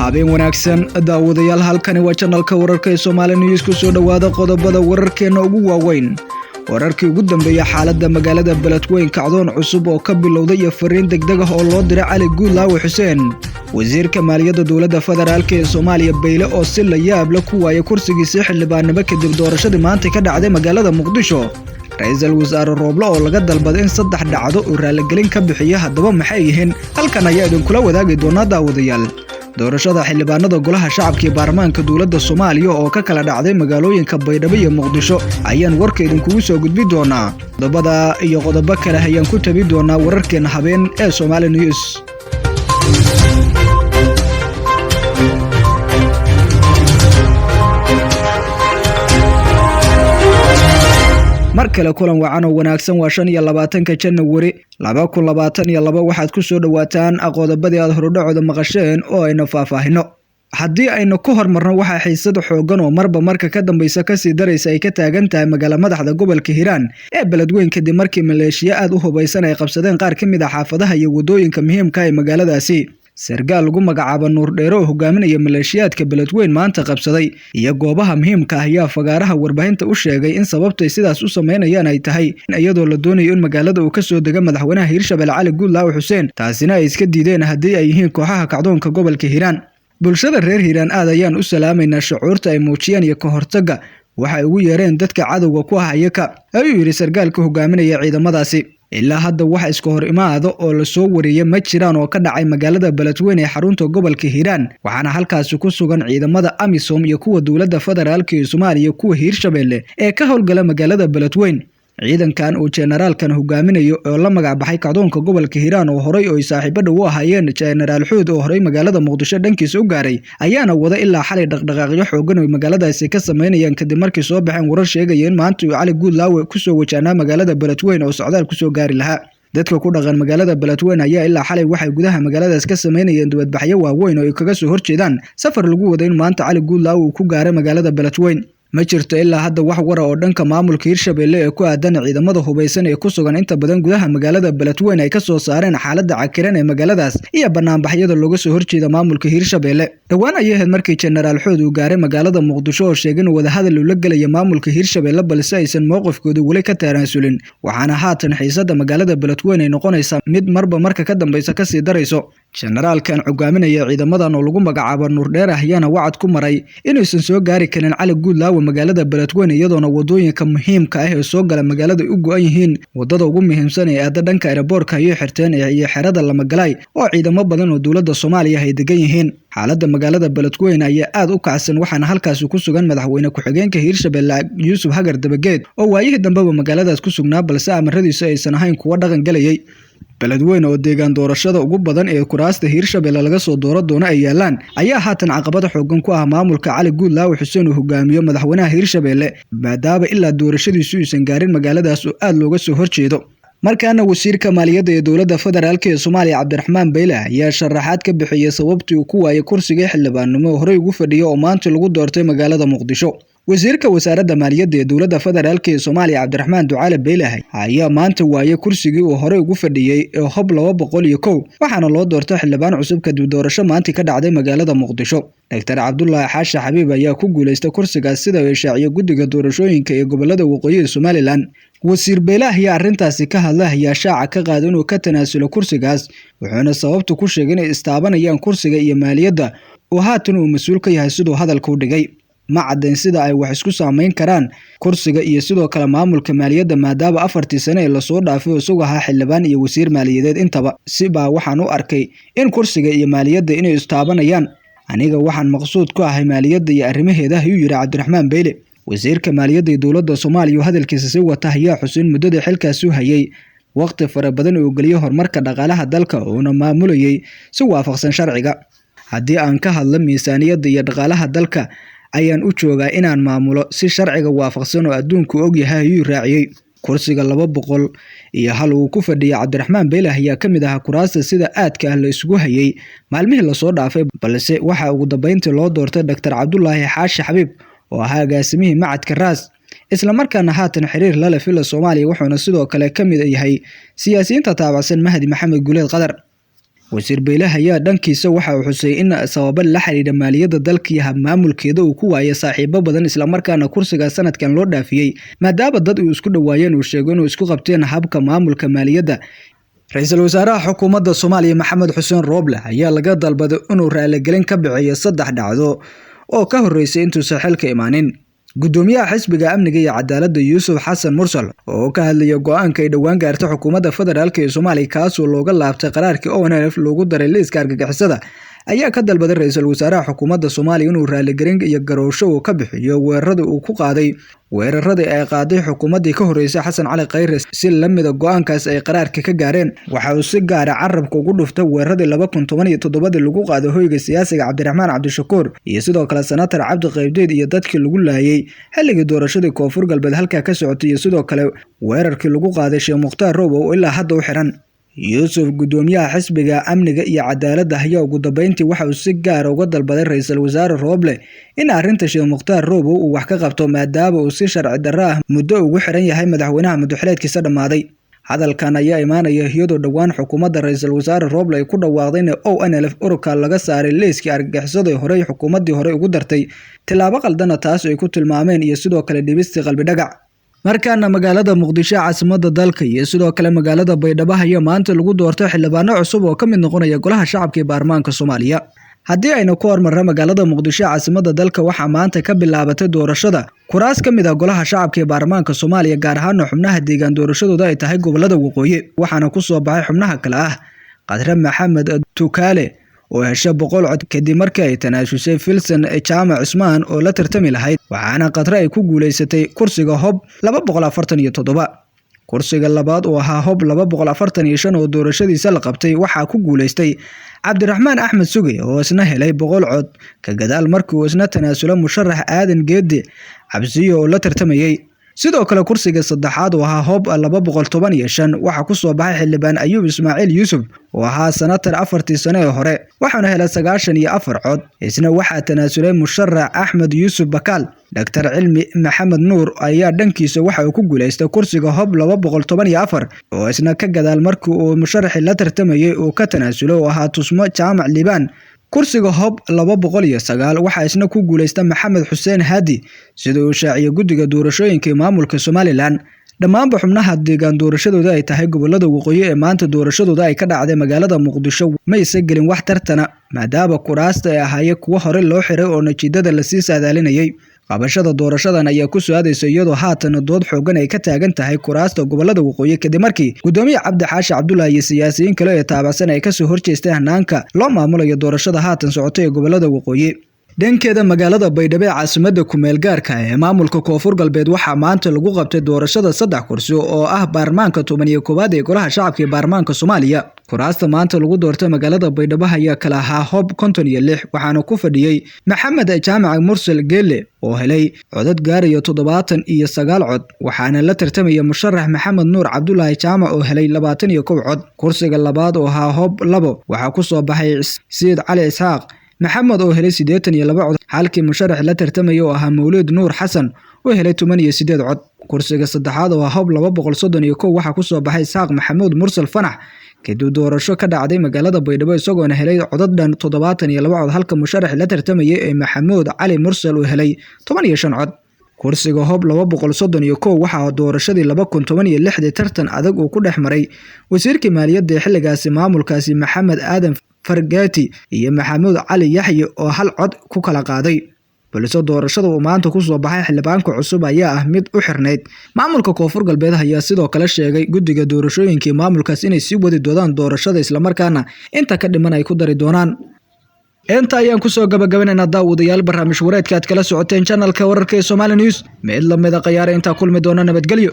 habeen wanaagsan daawadayaal halkani waa channelka wararka ee Somali News ku soo dhawaada qodobada wararkeena ugu waaweyn wararkii ugu dambeeyay xaaladda magaalada Beledweyne kacdoon cusub oo ka bilowday iyo fariin degdeg ah oo loo diray Cali Guulaawe Xuseen wasiirka maaliyadda dawladda federaalka ee Soomaaliya Beyle oo si la yaab leh ku waayay kursigiisa xildhibaanimo kadib doorashadii maanta ka dhacday magaalada Muqdisho ra'iisul wasaare Roble oo laga dalbaday in saddex dhacdo oo raaligelin ka bixiya haddaba maxay yihiin halkan ayaa idin kula wadaagi doona daawadayaal doorashada xildhibaanada golaha shacabka ee baarlamaanka dawladda Soomaaliya oo ka kala dhacday magaalooyinka Baydhabo iyo Muqdisho ayaan warkeedin kugu soo gudbi doonaa qodobada iyo qodobo kale ayaan ku tabi doonaa wararkeena habeen ee Somali News markale kulan wacan oo wanaagsan waa 25 January 2022 waxaad ku soo dhawaataan qodobadii aad horudhacooda maqasheen oo ayna faahfaahino haddii aynu ku hormarno waxa xiisad xoogan oo marba marka ka dambaysa ka sii daraysa ay ka taagan tahay magaalada madaxda gobolka Hiiraan ee Beledweyne kadib markii maleeshiya aad u hubaysan ay qabsadeen qaar ka mid ah xaafadaha iyo wadooyinka muhiimka ah ee magaaladaasi sargaal lagu magacaabo Nuur Dheero oo hogaaminaya maleeshiyaadka Beledweyne maanta qabsaday iyo goobaha muhiimka ah ayaa fagaaraha warbaahinta u sheegay in sababtay sidaas u sameynayaan ay tahay iyadoo la doonayo in magaalada uu ka soo dego madaxweynaha Hiirshabelle Cali Guulaawe Xuseen taasina ay iska diideen haddii ay yihiin kooxaha kacdoonka gobolka Hiiraan bulshada reer Hiiraan aad ayaan u salaameynaa shucuurta ay muujiyeen iyo ka hortagga waxa ugu yeereen dadka cadowga ku ah ayaka ayuu yiri sargaalka hogaaminaya ciidamadaasi ilaa hadda waxa iska hor imaado oo la soo wariyay ma jiraan oo ka dhacay magaalada Beledweyne ee xarunta gobolka Hiiraan waxaana halkaas ku sugan ciidamada AMISOM iyo kuwa dawladda federaalka ee Soomaaliya kuwa Hiirshabelle ee ka howlgala magaalada Beledweyne ciidankan oo generaalkan hogaaminayo oo la magac baxay kacdoonka gobolka Hiiraan oo horay oo saaxiibada u ahaayeen Generaal Xuud oo horay magaalada Muqdisho dhankiisa u gaaray ayaana wada ilaa xalay dhaqdhaqaaqyo xoogan oo magaaladaasi ka sameynayaan kadib markii soo baxeen warar sheegayeen maanta uu Cali Guulaawe ku soo wajahnaa magaalada Beledweyne oo socdaal ku soo gaari lahaa dadka ku dhaqan magaalada Beledweyne ayaa ilaa xalay waxay gudaha magaaladaas ka sameynayeen dibadbaxyo waaweyn oo ay kaga soo horjeedaan safar lagu wada in maanta Cali Guulaawe uu ku gaaray magaalada Beledweyne ma jirto ilaa hadda wax war oo dhanka maamulka Hiirshabelle ee ku aadan ciidamada hubaysan ee ku sugan inta badan gudaha magaalada Beledweyne ay ka soo saareen xaaladda cakiran ee magaaladaas iyo banaanbaxyada looga soo horjeeda maamulka Hiirshabelle dhawaan ayay ahayd markii Generaal Xuud uu gaaray magaalada Muqdisho oo sheegay in wada hadal uu la galay maamulka Hiirshabelle balse aysan mowqifkooda wali ka taransulin waxaana haatan xiisada magaalada Beledweyne ay noqonaysaa mid marba marka ka dambaysa ka sii darayso generaalkan hogaaminaya ciidamadan oo lagu magacaabo Nuur Dheero ayaana wacad ku maray inaysan soo gaari karin Cali Guulaawe magaalada Beledweyne iyadoona wadooyinka muhiimka ah ee soo gala magaalada u go'an yihiin wadada ugu muhiimsan ee aada dhanka airportka iyo xirteen iyo xerada lama galay oo ciidamo badan oo dawladda Soomaaliya ay degan yihiin xaaladda magaalada Beledweyne ayaa aad u kacsan waxaana halkaas ku sugan madaxweyne ku-xigeenka Hiirshabelle Yuusuf Hagar Dabageed oo waayihii dambeba magaaladaas ku sugnaa balse amaradiisu aysan ahayn kuwa dhaqan galayay Beledweyne oo deegaan doorashada ugu badan ee kuraasta Hiirshabelle laga soo dooro doona ay yaalaan ayaa haatan caqabad xoogan ku ah maamulka Cali Guulaawe Xuseen oo hogaamiyo madaxweynaha Hiirshabelle maadaama ilaa doorashadiisu aysan gaarin magaaladaas oo aad looga soo horjeedo markaana wasiirka maaliyadda ee dawladda federaalka ee Soomaaliya Cabdiraxmaan Beyle ayaa sharaxaad ka bixiyay sababtii uu ku waayay kursiga xildhibaanimo horay ugu fadhiyo oo maanta lagu doortay magaalada Muqdisho wasiirka wasaaradda maaliyadda ee dawladda federaalka ee Soomaaliya Cabdiraxmaan Ducaale Beyle ayaa maanta waayay kursigii uu horay ugu fadhiyay ee Hob 201 waxaana loo doortay xildhibaan cusub kadib doorasho maanta ka dhacday magaalada Muqdisho Dr. Cabdullaahi Xaashi Xabiib ayaa ku guuleystay kursigaas sida uu shaaciyo guddiga doorashooyinka ee gobolada waqooyi ee Somaliland wasiir Beyle ayaa arrintaasi ka hadlay ayaa shaaca ka qaaday inuu ka tanaasulo kursigaas wuxuuna sababtu ku sheegay inay istaabanayaan kursiga iyo maaliyadda oo haatan uu mas'uul ka yahay sidoo hadalka u dhigay ma caddayn sida ay wax isku saameyn karaan kursiga iyo sidoo kale maamulka maaliyadda maadaama 4 sano ee la soo dhaafay oo isagu ahaa xildhibaan iyo wasiir maaliyadeed intaba siba waxaan u arkay in kursiga iyo maaliyadda inay istaabanayaan aniga waxaan maqsuud ku ahay maaliyadda iyo arrimaheeda ayuu yiri Cabdiraxmaan Beyle wasiirka maaliyadda ee dawladda Soomaaliya hadalkiisa si wata ayaa Xuseen muddada xilkaas u hayay waqti fara badan oo galiyay horumarka dhaqaalaha dalka oo maamulayay si waafaqsan sharciga haddii aan ka hadlo miisaaniyadda iyo dhaqaalaha dalka ayaan u joogaa inaan maamulo si sharciga waafaqsan oo adduunku og yahay ayuu raaciyay kursiga 200 iyo hal uu ku fadhiyay Cabdiraxmaan Beyle ayaa kamid ah kuraasta sida aadka ah la isugu hayay maalmihii la soo dhaafay balse waxa ugu dambeyntii loo doortay Dr. Cabdullaahi Xaashi Xabiib oo ahaa agaasimihii macadka Raas isla markaana haatan xiriir la leh fila Soomaaliya wuxuuna sidoo kale kamid yahay siyaasiyiinta taabacsan Mahdi Maxamed Guuleed Qadar wasiir Beyle ayaa dhankiisa waxa uu xusay in sabab la xiriira maaliyadda dalka iyo maamulkeeda uu ku waayay saaxiibo badan isla markaana kursiga sanadkan loo dhaafiyay maadaama dad uu isku dhawaayeen uu sheegay inuu isku qabteen habka maamulka maaliyadda. Ra'iisul Wasaaraha Xukuumadda Soomaaliya Maxamed Xuseen Rooble ayaa laga dalbaday inuu raaligelin ka bixiyo 3 dhacdo oo ka horeysay intuu xilka imaanin. Gudoomiyaha xisbiga amniga iyo cadaaladda Yuusuf Xasan Mursal oo ka hadlayay go'aanka ay dhawaan gaartay xukuumadda federaalka ee Soomaaliya kaas oo looga laabtay qaraarkii ONF loogu daray liiska argagixisada ayaa ka dalbaday ra'iisul wasaaraha xukuumadda Soomaaliya inuu raaligelin iyo garowsho uu ka bixiyo weeraradii ay qaaday xukuumaddii ka horeysay Xasan Cali Khayre si la mid ah go'aankaas ay qaraarka ka gaareen. Waxa uu si gaar ah carabka ugu dhuftay weeraradii 2017 lagu qaaday hoyga siyaasiga Cabdiraxmaan Cabdishakuur iyo sidoo kale senator Cabdi Qaybdiid iyo dadkii lagu laayay xilligii doorashadii Koonfur Galbeed halka ka socotay iyo sidoo kale weerarkii lagu qaaday Sheekh Mukhtaar Roobo oo ilaa hadda u xiran. Yuusuf gudoomiyaha xisbiga amniga iyo cadaaladda ayaa ugu dambeyntii waxa uu si gaar ah uga dalbaday ra'iisul wasaare Rooble in arrinta Sheekh Mukhtaar Roobo uu wax ka qabto maadaama uu si sharci darro ah muddo ugu xiran yahay madaxweynaha madaxweynaadkiisa dhamaaday. Hadalkan ayaa imaanaya iyadoo dhawaan xukuumadda ra'iisul wasaare Rooble ay ku dhawaaqday in ONLF ururka laga saaray liiskii argagixisada hore xukuumaddii hore ugu dartay tilaabo qaldan taas oo ay ku tilmaameen iyo sidoo kale dhibistii qalbi dhagac. Markaana magaalada Muqdisho caasimadda dalka iyo sidoo kale magaalada Baydhabo ayaa maanta lagu doortay xildhibaano cusub oo ka mid noqonaya golaha shacabka ee baarlamaanka Soomaaliya. Haddii aynu ku hormarno magaalada Muqdisho caasimadda dalka waxaa maanta ka bilaabatay doorashada kuraas ka mid ah golaha shacabka ee baarlamaanka Soomaaliya gaar ahaan xubnaha deegaan doorashadooda ay tahay gobolada waqooyi waxaana ku soo baxay xubnaha kale ah Qadre Maxamed Tukaale oo heshay 100 cod kadib markii ay tanaasushay Filsan Jaamac Cusmaan oo la tartami lahayd waxaana Qadre ay ku guuleysatay kursiga Hob 247. Kursiga labaad oo ahaa Hob 245 oo doorashadiisa la qabtay waxaa ku guuleystay Cabdiraxmaan Axmed Suge oo isna helay 100 cod ka gadaal markii uu isna tanaasulay musharax Aadan Geedi Cabsiyo oo la tartamayay. sidoo kale kursiga saddexaad oo ahaa Hob 215 waxa ku soo baxay xildhibaan Ayuub Ismaaciil Yuusuf oo ahaa senator 4 sano ee hore waxaana helay 94 cod isna waxa tanaasulay musharax Axmed Yuusuf Bakaal. Dr. Cilmi Maxamed Nuur ayaa dhankiisa waxa uu ku guuleystay kursiga Hob 214 oo isna ka gadaal markii uu musharax la tartamayay oo ka tanaasulay oo ahaa Tusmo Jaamac Liibaan. kursiga Hob 209 waxa isna ku guuleystay Maxamed Xuseen Haadi sidoo uu shaaciyay guddiga doorashooyinka maamulka Somaliland. dhammaan xubnaha deegaan doorashadooda ay tahay gobolada waqooyi ee maanta doorashadooda ay ka dhacday magaalada Muqdisho ma aysan gelin wax tartana maadaama kuraasta ay ahaayeen kuwa hore loo xiray oo natiijada la sii saadaalinayay. qabashada doorashadan ayaa ku soo adeysay iyadoo haatan dood xoogan ay ka taagan tahay kuraasta gobolada waqooyi kadib markii gudoomiye Cabdi Xaashi Cabdullaahi iyo siyaasiyiin kale ee taabacsan ay ka soo horjeesteen hanaanka loo maamulayo doorashada haatan socotay ee gobolada waqooyi. dhankeeda magaalada Baydhabo ee caasimadda ku meel gaarka ee maamulka Koonfur Galbeed waxaa maanta lagu qabtay doorashada 3 kursi oo ah baarlamaanka 11 ee golaha shacabka ee baarlamaanka Soomaaliya. kuraasta maanta lagu doortay magaalada Baydhabo ayaa kala ahaa Hob 56 waxaana ku fadhiyay Maxamed Jaamac Mursal Geelle oo helay codad gaaraya 79 cod waxaana la tartamaya musharax Maxamed Nuur Cabdullaahi Jaamac oo helay 21 cod. kursiga labaad oo ahaa Hob 2 waxaa ku soo baxay Sayid Cali Isxaaq Maxamed oo helay 82 cod halkii musharax la tartamay oo ahaa Mawlid Nuur Xasan oo helay 88 cod. kursiga saddexaad oo Hob 231 waxa ku soo baxay Isaaq Maxamuud Mursal Fanax kadib doorasho ka dhacday magaalada Baydhabo isagoo helay codad dhan 72 cod halka musharax la tartamay ee Maxamuud Cali Mursal oo helay 15 cod. kursiga Hob 231 waxa doorashadii 2016 tartan adag oo ku dhexmaray wasiirka maaliyadda xilligaasi maamulkaasi Maxamed Aadan Fargaati iyo Maxamuud Cali Yaxye oo hal cod ku kala qaaday. balse doorashada uu maanta ku soo baxay xildhibaanka cusub ayaa ah mid u xirneyd maamulka Koonfur Galbeed ayaa sidoo kale sheegay guddiga doorashooyinka maamulkaas inay sii wadi doonaan doorashada isla markaana inta ka dhiman ay ku dari doonaan. inta ayaan ku soo gabagabeynaa daawadayaal barnaamij wareedka aad kala socoteen channelka wararka ee Somali News mid lamida qayaar inta kulmi doona nabadgelyo.